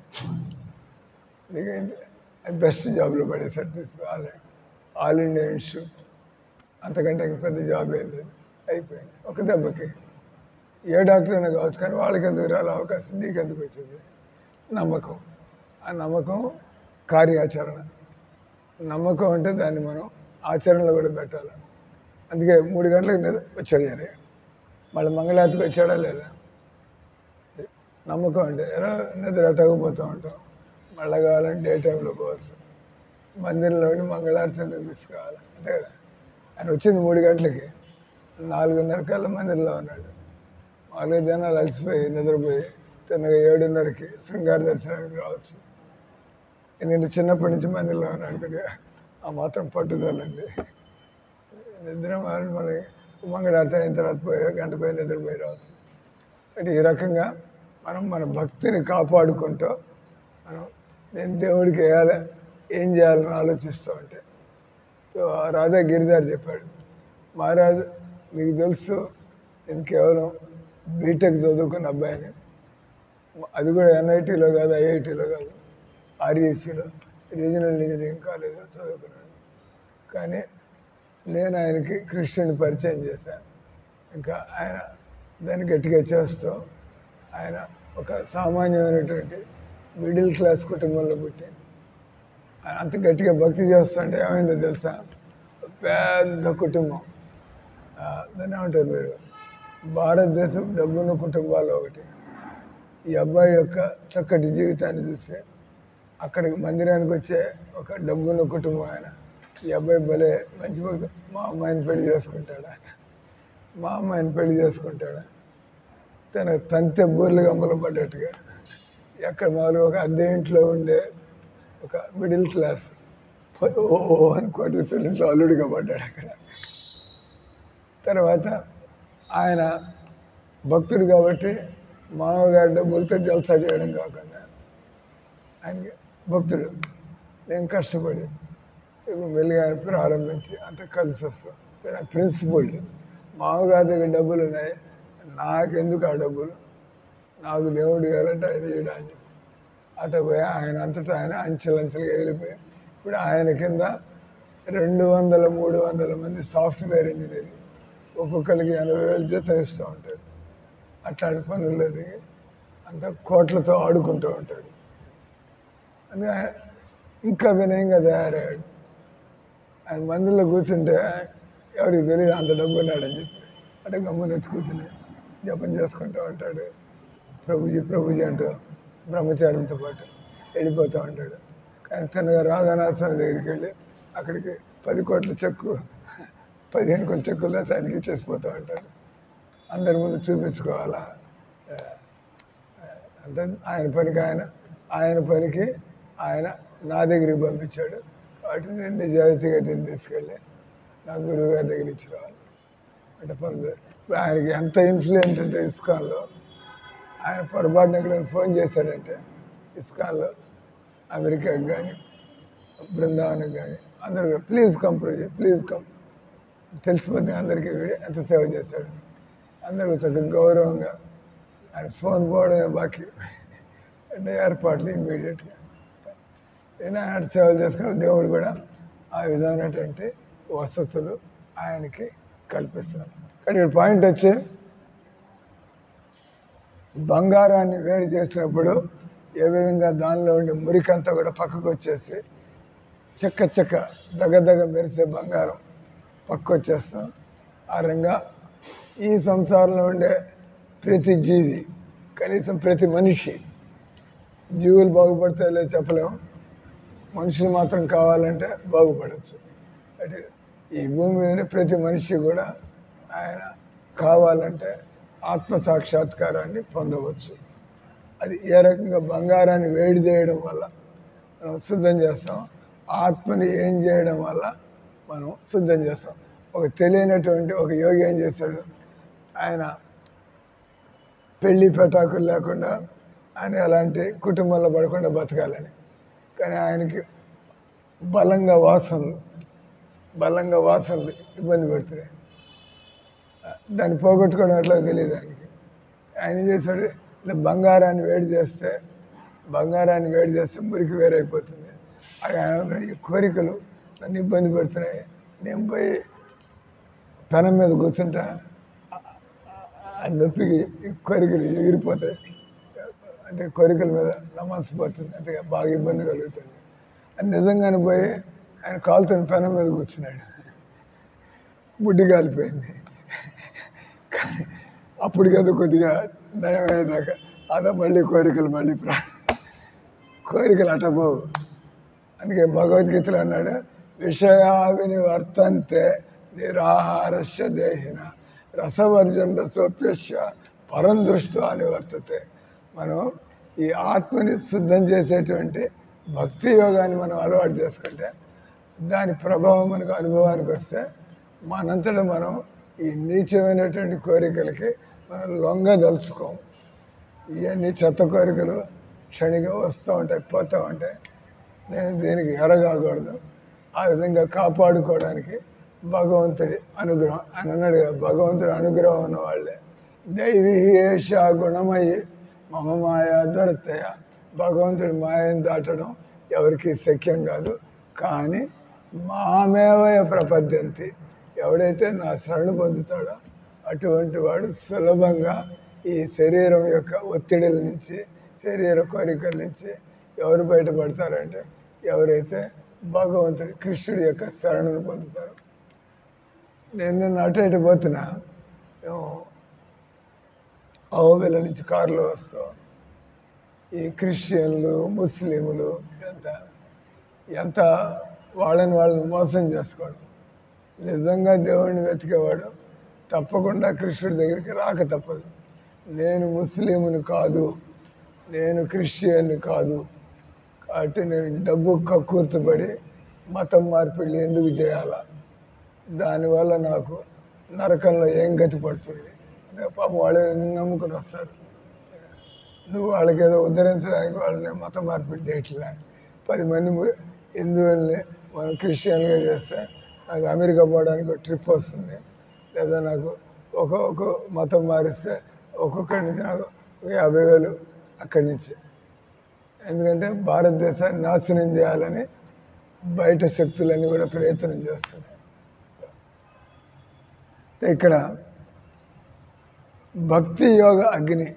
[SPEAKER 1] నీకు బెస్ట్ జాబ్లో పడేసాడు తీసుకోవాలి. ఆల్ ఇండియా ఇన్స్టిట్యూట్, అంతకంటే పెద్ద జాబ్ ఏంటి, అయిపోయింది ఒక దెబ్బకి. ఏ డాక్టర్ అయినా కావచ్చు, కానీ వాళ్ళకి ఎందుకు రాలే అవకాశం, నీకెందుకు వచ్చింది? నమ్మకం. ఆ నమ్మకం కార్యాచరణ. నమ్మకం అంటే దాన్ని మనం ఆచరణలో కూడా పెట్టాలి. అందుకే 3 గంటలకు వచ్చాడు ఆయన, మళ్ళీ మంగళారతికి వచ్చాడా లేదా? నమ్మకం అంటే ఎలా నిద్ర అట్టకపోతూ ఉంటాం, మళ్ళీ కావాలంటే డే టైంలో పోవచ్చు. మందిరంలోని మంగళారతి ఎందుకు తీసుకోవాలి అంతే కదా. ఆయన వచ్చింది 3 గంటలకి, 4:30 కల్లా మందిరంలో ఉన్నాడు. 4 జనాలు అలసిపోయి నిద్రపోయి తిన్నగా 7:30కి శృంగార దర్శనానికి రావచ్చు. ఎందుకంటే చిన్నప్పటి నుంచి మందిరంలో ఉన్నాడు కదా, ఆ మాత్రం పట్టుదలండి. నిద్ర మళ్ళీ మంగళారతి అయిన తర్వాత గంట పోయి నిద్రపోయి రావచ్చు. అంటే ఈ రకంగా మనం మన భక్తిని కాపాడుకుంటూ మనం నేను దేవుడికి ఏం చేయాలని ఆలోచిస్తూ ఉంటే, సో రాధా గిరిధారి చెప్పాడు, మహారాజు మీకు తెలుసు నేను కేవలం బీటెక్ చదువుకున్న అబ్బాయిని, అది కూడా ఎన్ఐటీలో కాదు, ఐఐటీలో కాదు, ఆర్ఈసీలో రీజనల్ ఇంజనీరింగ్ కాలేజీలో చదువుకున్నాను. కానీ నేను ఆయనకి కృష్ణుని పరిచయం చేశాను. ఇంకా ఆయన దాన్ని గట్టిగా చేస్తూ ఆయన ఒక సామాన్యమైనటువంటి మిడిల్ క్లాస్ కుటుంబంలో పుట్టి అంత గట్టిగా భక్తి చేస్తుంటే ఏమైందో తెలుసా, పెద్ద కుటుంబం, దాన్ని ఏమంటారు మీరు, భారతదేశం డబ్బున్న కుటుంబాలు ఒకటి. ఈ అబ్బాయి యొక్క చక్కటి జీవితాన్ని చూస్తే అక్కడికి మందిరానికి వచ్చే ఒక డబ్బున్న కుటుంబం ఆయన. ఈ అబ్బాయి భలే మంచి భక్తుడు, మా అమ్మాయిని పెళ్లి చేసుకుంటాడా, తన తంతె బూర్లు గంపలు పడ్డట్టుగా. ఎక్కడ మామూలుగా ఒక అద్దె ఇంట్లో ఉండే ఒక మిడిల్ క్లాస్ అని కోటేశ్వర ఇంట్లో అల్లుడిగా పడ్డాడు అక్కడ. తర్వాత ఆయన భక్తుడు కాబట్టి మామగారి డబ్బులతో జల్సా చేయడం కాకుండా ఆయనకి భక్తుడు, నేను కష్టపడి మెల్లిగా ప్రారంభించి అంత కలిసి వస్తాం. ప్రిన్సిపల్, మామగారి దగ్గర డబ్బులు ఉన్నాయి, నాకెందుకు ఆ డబ్బులు, నాకు దేవుడు కావాలంటే ఆయన చేయడానికి అట పోయి ఆయన అంతటా ఆయన అంచెలంచెలుగా వెళ్ళిపోయి ఇప్పుడు ఆయన కింద 200-300 మంది సాఫ్ట్వేర్ ఇంజనీర్లు, ఒక్కొక్కరికి 80,000 జీతం ఇస్తూ ఉంటాడు. అట్లాంటి పనుల్లో దిగి అంత కోట్లతో ఆడుకుంటూ ఉంటాడు. అందుకే ఇంకా వినయంగా తయారయ్యాడు. ఆయన మందిలో కూర్చుంటే ఎవరికి తెలియదు అంత డబ్బు ఉన్నాడని చెప్పి, అంటే గమ్మునెత్తి కూర్చుని జపం చేసుకుంటూ ఉంటాడు. ప్రభుజీ అంటూ బ్రహ్మచారంతో పాటు వెళ్ళిపోతూ ఉంటాడు. కానీ తనగా రాధానాథం దగ్గరికి వెళ్ళి అక్కడికి 10 కోట్ల చెక్కు 15 కోట్ల చెక్కుల్లో తనకి ఇచ్చేసిపోతూ ఉంటాడు. అందరి ముందు చూపించుకోవాలా అంటే ఆయన పనికి ఆయన నా దగ్గరికి పంపించాడు. వాటిని నేను నిజాయితీగా దీన్ని తీసుకెళ్ళి నా గురువు గారి దగ్గర ఇచ్చి రావాలి అంటే పనులు. ఇప్పుడు ఆయనకి ఎంత ఇన్ఫ్లుయెన్స్ అంటే ఇస్కాన్లో, ఆయన పొరపాటున ఎక్కడైనా ఫోన్ చేశాడంటే ఇస్కాన్లో అమెరికాకి కానీ బృందావనికి కానీ అందరూ ప్లీజ్ కమ్ తెలిసిపోతుంది అందరికీ వీడు ఎంత సేవ చేశాడు. అందరూ చక్కగా గౌరవంగా ఆయన ఫోన్ పోవడమే బాకీ అంటే ఏర్పాట్లు ఇమ్మీడియట్గా నేను ఆయన సేవలు చేసుకుని దేవుడు కూడా ఆ విధమైనటువంటి వసతులు ఆయనకి కల్పిస్తున్నాడు. కానీ పాయింట్ వచ్చి బంగారాన్ని వేడి చేసినప్పుడు ఏ విధంగా దానిలో ఉండే మురికంతా కూడా పక్కకు వచ్చేసి చెక్క దగ్గర మెరిసే బంగారం పక్కకు వచ్చేస్తాం. ఆ రంగా ఈ సంసారంలో ఉండే ప్రతి జీవి, కనీసం ప్రతి మనిషి, జీవులు బాగుపడితే లేదు చెప్పలేము, మనుషులు మాత్రం కావాలంటే బాగుపడవచ్చు. అంటే ఈ భూమి మీద ప్రతి మనిషి కూడా ఆయన కావాలంటే ఆత్మ సాక్షాత్కారాన్ని పొందవచ్చు. అది ఏ రకంగా బంగారాన్ని వేడి చేయడం వల్ల మనం శుద్ధం చేస్తాం, ఆత్మని ఏం చేయడం వల్ల మనం శుద్ధం చేస్తాం. ఒక తెలియనటువంటి ఒక యోగి ఏం చేస్తాడు, ఆయన పెళ్ళి పెటాకులు లేకుండా ఆయన ఎలాంటి కుటుంబంలో పడకుండా బతకాలని. కానీ ఆయనకి బలంగా వాసనలు ఇబ్బంది పెడుతున్నాయి. దాన్ని పోగొట్టుకోవడం ఎట్లా తెలియదు ఆయనకి. ఆయన ఏం చేశాడు, ఇలా బంగారాన్ని వేడి చేస్తే మురికి వేరైపోతుంది. ఆయన ఈ కోరికలు నన్ను ఇబ్బంది పెడుతున్నాయి, నేను పోయి పెనం మీద కూర్చుంటా, ఆ నొప్పికి ఈ కోరికలు ఎగిరిపోతాయి, అంటే కోరికల మీద నా మనసు పోతుంది, అంతే బాగా ఇబ్బంది కలుగుతుంది అని నిజంగానే పోయి ఆయన కాలుతున్న పెనం మీద కూర్చున్నాడు. బుడ్డి కాలిపోయింది. కానీ అప్పటికేదో కొద్దిగా నయమయ్యేదాకా అలా మళ్ళీ కోరికలు అటపోవు. అందుకే భగవద్గీతలో అన్నాడు, విషయావిని వర్తంతే నిరాహారస్య దేహిన రసవర్జన రసోప్యస్య పరం దృష్టి అని వర్తతే. మనం ఈ ఆత్మని శుద్ధం చేసేటువంటి భక్తి యోగాన్ని మనం అలవాటు చేసుకుంటే దాని ప్రభావం మనకు అనుభవానికి వస్తే మనంతటా మనం ఈ నీచమైనటువంటి కోరికలకి మనం లొంగదలుచుకోం. ఇవన్నీ చెత్త కోరికలు క్షణిగా వస్తూ ఉంటాయి, పోతూ ఉంటాయి. నేను దీనికి ఎరగాకూడదు. ఆ విధంగా కాపాడుకోవడానికి భగవంతుడి అనుగ్రహం అని అన్నాడు కదా, భగవంతుడి అనుగ్రహం ఉన్న వాళ్ళే. దైవీ ఏష గుణమయ్యి మమ మాయా దొరతయ. భగవంతుడి మాయను దాటడం ఎవరికి శక్యం కాదు. కానీ మామేవయ ప్రపద్యంతి, ఎవడైతే నా శరణు పొందుతాడో అటువంటి వాడు సులభంగా ఈ శరీరం యొక్క ఒత్తిడిల నుంచి, శరీర కోరికల నుంచి ఎవరు బయటపడతారంటే ఎవరైతే భగవంతుడి కృష్ణుడి యొక్క శరణను పొందుతారు. నేను అటు పోతున్నా, మేము అహోబిల నుంచి కారులో వస్తాం. ఈ క్రిస్టియన్లు, ముస్లింలు ఎంత వాళ్ళని మోసం చేసుకోవడం. నిజంగా దేవుడిని వెతికేవాడు తప్పకుండా కృష్ణుడి దగ్గరికి రాక తప్పదు. నేను ముస్లింని కాదు, నేను క్రిస్టియన్ని కాదు, కాబట్టి నేను డబ్బు కక్కుర్తిపడి మతం మార్పిడి ఎందుకు చేయాలా, దానివల్ల నాకు నరకంలో ఏం గతి పడుతుంది. పాపం వాళ్ళు నమ్ముకుని వస్తారు, నువ్వు వాళ్ళకి ఏదో ఉద్ధరించడానికి వాళ్ళని మత మార్పిడి చేయట్లే. 10 మంది హిందువుల్ని మనం క్రిస్టియన్గా చేస్తే నాకు అమెరికా పోవడానికి ఒక ట్రిప్ వస్తుంది, లేదా నాకు ఒక మతం మారిస్తే ఒక్కొక్కడి నుంచి నాకు 50,000 అక్కడి నుంచి. ఎందుకంటే భారతదేశాన్ని నాశనం చేయాలని బయట శక్తులన్నీ కూడా ప్రయత్నం చేస్తున్నాయి. ఇక్కడ భక్తి యోగ అగ్ని,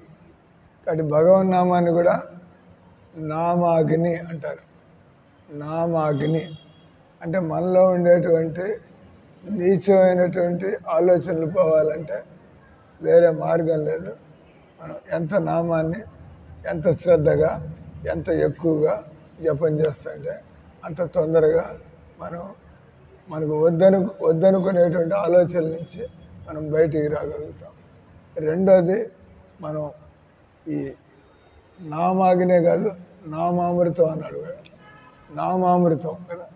[SPEAKER 1] కాబట్టి భగవన్నామాన్ని కూడా నామాగ్ని అంటారు. నామాగ్ని అంటే మనలో ఉండేటువంటి నీచమైనటువంటి ఆలోచనలు పోవాలంటే వేరే మార్గం లేదు. మనం ఎంత నామాన్ని ఎంత శ్రద్ధగా, ఎంత ఎక్కువగా జపం చేస్తుంటే అంత తొందరగా మనకు వద్దనుకునేటువంటి ఆలోచనల నుంచి మనం బయటికి రాగలుగుతాం. రెండోది, మనం ఈ నామాగ్నే కాదు, నామామృతం అన్నాడు కదా, నామామృతం కదా.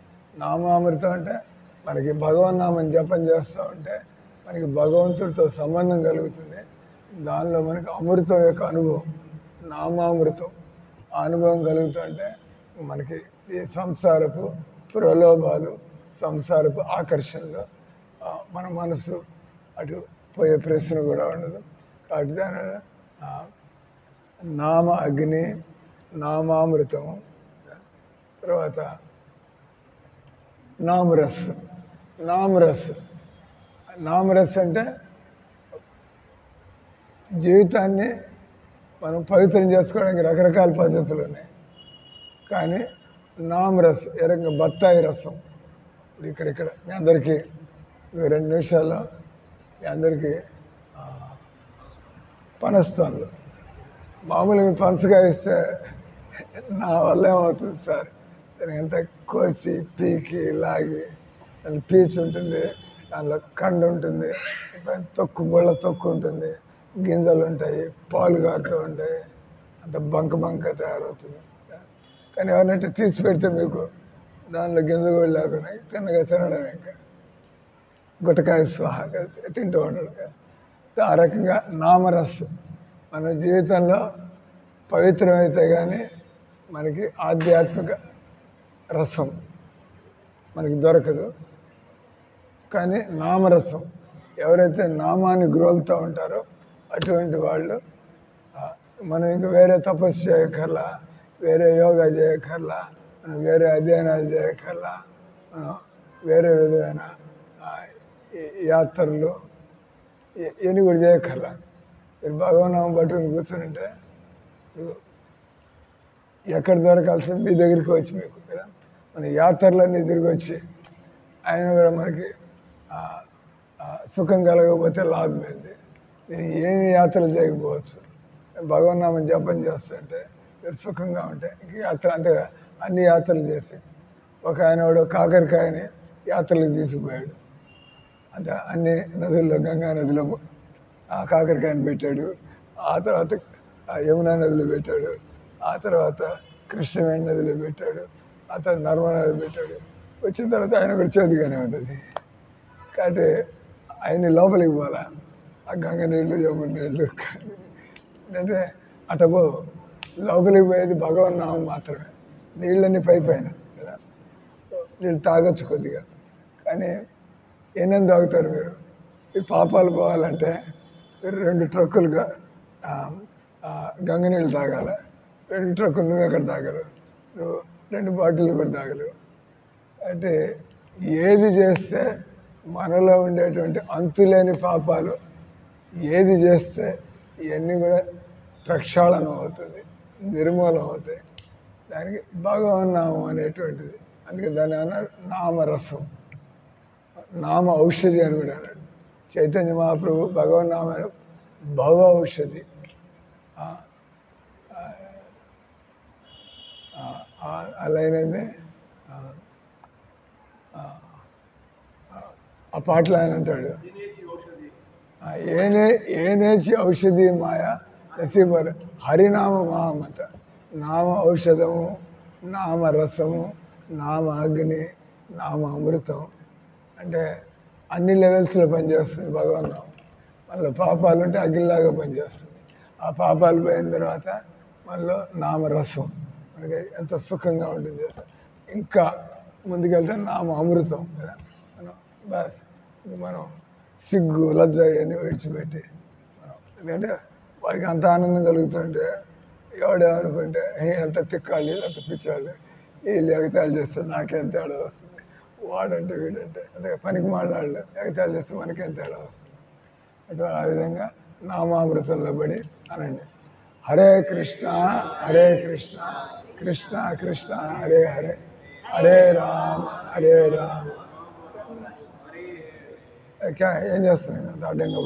[SPEAKER 1] నామామృతం అంటే మనకి భగవన్నామని జపం చేస్తూ ఉంటే మనకి భగవంతుడితో సంబంధం కలుగుతుంది. దానిలో మనకి అమృతం యొక్క అనుభవం, నామామృతం ఆ అనుభవం కలుగుతుంటే మనకి ఈ సంసారపు ప్రలోభాలు, సంసారపు ఆకర్షణలు మన మనసు అటు పోయే ప్రశ్న కూడా ఉండదు. కాబట్టి దాని నామ అగ్ని, నామామృతం, తర్వాత నామరస్ అంటే జీవితాన్ని మనం పవిత్రం చేసుకోవడానికి రకరకాల పద్ధతులు ఉన్నాయి. కానీ నామరస్ ఎరంగా బత్తాయి రసం. ఇప్పుడు ఇక్కడ మీ అందరికీ 2 నిమిషాల్లో మీ అందరికీ పనస్తాను. మామూలుగా పనసకాయ ఇస్తే నా వల్ల ఏమవుతుంది సార్, ఎంత కోసి పీకి లాగి, దాని పీచు ఉంటుంది, దానిలో కండు ఉంటుంది, బుళ్ళ తొక్కు ఉంటుంది, గింజలు ఉంటాయి, పాలు కారుతూ ఉంటాయి, అంత బంక తయారవుతుంది. కానీ ఎవరినంటే తీసి పెడితే మీకు దానిలో గింజ కూడా లేకుండా తినడం ఇంకా గుట్టకాయ స్వాహ తింటూ ఉండడు. ఆ రకంగా నామరస్ మన జీవితంలో పవిత్రమైతే కానీ మనకి ఆధ్యాత్మిక రసం మనకి దొరకదు. కానీ నామరసం ఎవరైతే నామాన్ని గ్రోలుతూ ఉంటారో అటువంటి వాళ్ళు మనం ఇంక వేరే తపస్సు చేయకర్లా, వేరే యోగా చేయకర్లా, మనం వేరే అధ్యయనాలు చేయకర్లా, మనం వేరే విధమైన యాత్రలు ఇవన్నీ కూడా చేయకర్లా. మీరు భగవన్నామం పట్టుకుని కూర్చుంటే ఎక్కడ దొరకాల్సింది మీ దగ్గరికి వచ్చి మీకు కదా మన యాత్రలన్నీ తిరిగి వచ్చి ఆయన కూడా మనకి సుఖం కలగకపోతే లాభమైంది. మీరు ఏమి యాత్రలు చేయకపోవచ్చు, భగవన్నామం జపం చేస్తుంటే మీరు సుఖంగా ఉంటాయి. ఇంక యాత్ర అంతేగా అన్ని యాత్రలు చేసి ఒక ఆయన వాడు కాకరకాయని యాత్రలకు తీసుకుపోయాడు. అంటే అన్ని నదుల్లో గంగా నదిలో ఆ కాకరకాయని పెట్టాడు, ఆ తర్వాత యమునా నదిలో పెట్టాడు, ఆ తర్వాత కృష్ణవేణి నదిలో పెట్టాడు, ఆ తర్వాత నర్మదా నది పెట్టాడు. వచ్చిన తర్వాత ఆయన కూడా చేదుగానే ఉంటుంది. కాబట్టి ఆయన లోపలికి పోలా ఆ గంగ నీళ్ళు యమున నీళ్ళు అంటే అటపో లోపలికి పోయేది భగవన్నామం మాత్రమే. నీళ్ళన్నీ పైన కదా, నీళ్ళు తాగొచ్చు కొద్దిగా. కానీ ఏమేమి తాగుతారు మీరు? ఈ పాపాలు పోవాలంటే మీరు 2 ట్రక్కులుగా గంగ నీళ్ళు తాగాలి. 2 ట్రక్కులు నువ్వు ఎక్కడ తాగలవు, నువ్వు 2 బాటిల్ కూడా తాగలేవు. అంటే ఏది చేస్తే మనలో ఉండేటువంటి అంతులేని పాపాలు ఏది చేస్తే ఇవన్నీ కూడా ప్రక్షాళనం అవుతుంది, నిర్మూలన అవుతాయి. దానికి భగవన్నామం అనేటువంటిది. అందుకే దాన్ని అన్నారు నామరసం, నామ ఔషధి అని కూడా అన్నాడు చైతన్య మహాప్రభు. భగవన్నామం భవ ఔషధి. అలాగైతే ఆ పాటలు ఆయన అంటాడు ఏనేచి ఔషధి మాయ నసీబర్ హరినామ మహామత. నామ ఔషధము, నామ రసము, నామ అగ్ని, నామ అమృతం. అంటే అన్ని లెవెల్స్లో పనిచేస్తుంది భగవన్నామం. మళ్ళీ పాపాలు ఉంటే అగ్నిలాగా పనిచేస్తుంది. ఆ పాపాలు పోయిన తర్వాత మళ్ళీ నామరసం మనకి ఎంత సుఖంగా ఉంటుంది. ఇంకా ముందుకెళ్తే నామ అమృతం కదా. మనం బస్ మనం సిగ్గు లజ్జ ఇవన్నీ విడిచిపెట్టి మనం, ఎందుకంటే వాడికి అంత ఆనందం కలుగుతుంటే ఎవడేమనుకుంటే ఎంత తిక్కాళ్ళు అంత పిచ్చాళ్ళు వీళ్ళు ఎగతాళి చేస్తే నాకేం తేడా వస్తుంది, వాడంటే వీడంటే అంటే పనికి మాట్లాడలు ఎగతాళి చేస్తే మనకేం తేడా వస్తుంది. అంటే ఆ విధంగా నామామృతంలో పడి అనండి హరే కృష్ణ హరే కృష్ణ కృష్ణ కృష్ణ హరే హరే హరే రామ హరే రామ. ఏం చేస్తున్నాను అడ్డంగా